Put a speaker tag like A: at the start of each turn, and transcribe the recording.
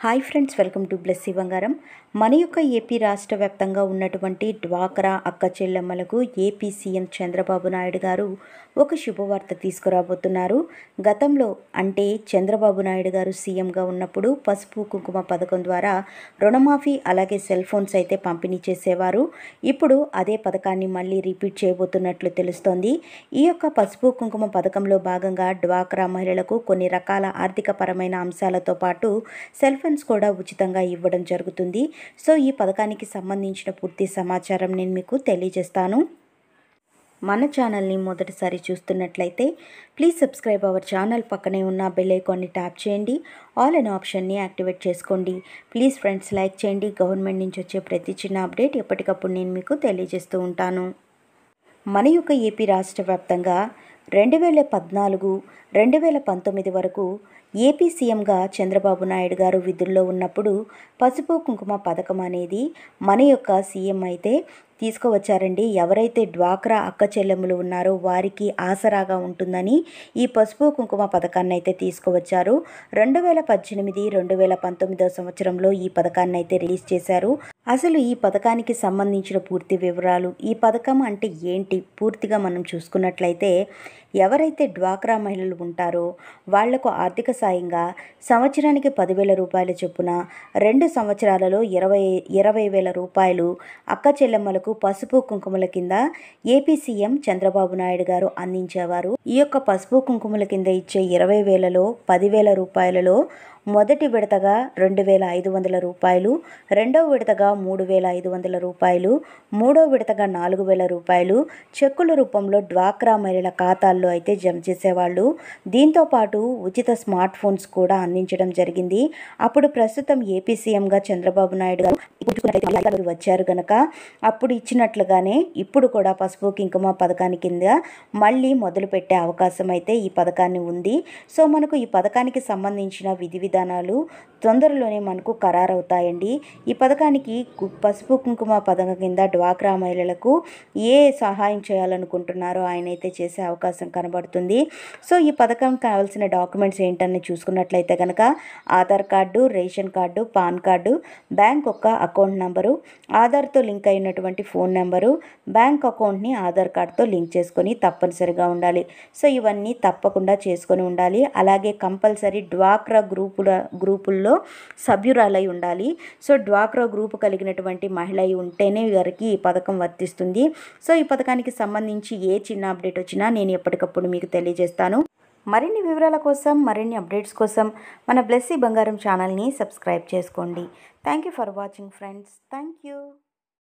A: Hi friends, welcome to Blessy బంగారం. మన యొక్క ఏపీ రాష్ట్ర వ్యాప్తంగా ఉన్నటువంటి డ్వాక్రా అక్క చెల్లెమ్మలకు ఏపీ సీఎం చంద్రబాబు నాయుడు గారు ఒక శుభవార్త తీసుకురాబోతున్నారు. గతంలో అంటే చంద్రబాబు నాయుడు గారు సీఎంగా ఉన్నప్పుడు పసుపు కుంకుమ పథకం ద్వారా రుణమాఫీ అలాగే సెల్ ఫోన్స్ అయితే పంపిణీ చేసేవారు. ఇప్పుడు అదే పథకాన్ని మళ్ళీ రిపీట్ చేయబోతున్నట్లు తెలుస్తోంది. ఈ యొక్క పసుపు కుంకుమ పథకంలో భాగంగా డ్వాక్రా మహిళలకు కొన్ని రకాల ఆర్థిక పరమైన అంశాలతో పాటు సెల్ ఫోన్స్ కూడా ఉచితంగా ఇవ్వడం జరుగుతుంది. సో ఈ పథకానికి సంబంధించిన పూర్తి సమాచారం నేను మీకు తెలియజేస్తాను. మన ఛానల్ని మొదటిసారి చూస్తున్నట్లయితే ప్లీజ్ సబ్స్క్రైబ్ అవర్ ఛానల్. పక్కనే ఉన్న బెల్ ఐకాన్ని ట్యాప్ చేయండి. ఆల్ అనే ఆప్షన్ని యాక్టివేట్ చేసుకోండి. ప్లీజ్ ఫ్రెండ్స్ లైక్ చేయండి. గవర్నమెంట్ నుంచి వచ్చే ప్రతి చిన్న అప్డేట్ ఎప్పటికప్పుడు నేను మీకు తెలియజేస్తూ ఉంటాను. మన యొక్క ఏపీ రాష్ట్ర వ్యాప్తంగా 2014, 2019 వరకు ఏపీ సీఎంగా చంద్రబాబు నాయుడు గారు విధుల్లో ఉన్నప్పుడు పసుపు కుంకుమ పథకం అనేది మన యొక్క సీఎం అయితే తీసుకువచ్చారండి. ఎవరైతే డ్వాక్రా అక్క చెల్లెములు ఉన్నారో వారికి ఆసరాగా ఉంటుందని ఈ పసుపు కుంకుమ పథకాన్ని అయితే తీసుకువచ్చారు. 2018, 2019 సంవత్సరంలో ఈ పథకాన్ని అయితే రిలీజ్ చేశారు. అసలు ఈ పథకానికి సంబంధించిన పూర్తి వివరాలు, ఈ పథకం అంటే ఏంటి పూర్తిగా మనం చూసుకున్నట్లయితే, ఎవరైతే డ్వాక్రా మహిళలు ఉంటారో వాళ్లకు ఆర్థిక సాయంగా సంవత్సరానికి 10,000 రూపాయల చొప్పున 2 సంవత్సరాలలో 20,000 రూపాయలు అక్క చెల్లెమ్మలకు పసుపు కుంకుమల కింద ఏపీ సీఎం చంద్రబాబు నాయుడు గారు అందించేవారు. ఈ యొక్క పసుపు కుంకుమల కింద ఇచ్చే 20,000లో 10,000 రూపాయలలో మొదటి విడతగా 2,500 రూపాయలు, రెండవ విడతగా 3,500 రూపాయలు, మూడో విడతగా 4,000 రూపాయలు చెక్కుల రూపంలో డ్వాక్రా మహిళల ఖాతాల్లో అయితే జమ చేసేవాళ్ళు. దీంతోపాటు ఉచిత స్మార్ట్ ఫోన్స్ కూడా అందించడం జరిగింది. అప్పుడు ప్రస్తుతం ఏపీ సీఎంగా చంద్రబాబు నాయుడు గారు వచ్చారు కనుక అప్పుడు ఇచ్చినట్లుగానే ఇప్పుడు కూడా పసుపు కుంకుమ పథకాన్ని కింద మళ్ళీ మొదలు పెట్టే అవకాశం అయితే ఈ పథకాన్ని ఉంది. సో మనకు ఈ పథకానికి సంబంధించిన విధి విధానాలు తొందరలోనే మనకు ఖరారవుతాయండి. ఈ పథకానికి పసుపు కుంకుమ పథకం కింద డ్వాక్రా మహిళలకు ఏ సహాయం చేయాలనుకుంటున్నారో ఆయన అయితే చేసే అవకాశం కనబడుతుంది. సో ఈ పథకం కావాల్సిన డాక్యుమెంట్స్ ఏంటని చూసుకున్నట్లయితే కనుక Aadhaar card, ration card, pan card, bank యొక్క అకౌంట్ నెంబరు, ఆధార్తో లింక్ అయినటువంటి ఫోన్ నెంబరు, బ్యాంక్ అకౌంట్ని ఆధార్ కార్డుతో లింక్ చేసుకొని తప్పనిసరిగా ఉండాలి. సో ఇవన్నీ తప్పకుండా చేసుకొని ఉండాలి. అలాగే కంపల్సరీ డ్వాక్రా గ్రూపుల్లో సభ్యురాలై ఉండాలి. సో డ్వాక్రా గ్రూపు కలిగినటువంటి మహిళ ఉంటేనే వారికి ఈ పథకం వర్తిస్తుంది. సో ఈ పథకానికి సంబంధించి ఏ చిన్న అప్డేట్ వచ్చినా నేను ఎప్పటికప్పుడు మీకు తెలియజేస్తాను. మరిన్ని వివరాల కోసం, మరిన్ని అప్డేట్స్ కోసం మన బ్లెస్సీ బంగారం ఛానల్ని సబ్స్క్రైబ్ చేసుకోండి. Thank you for watching friends. Thank you.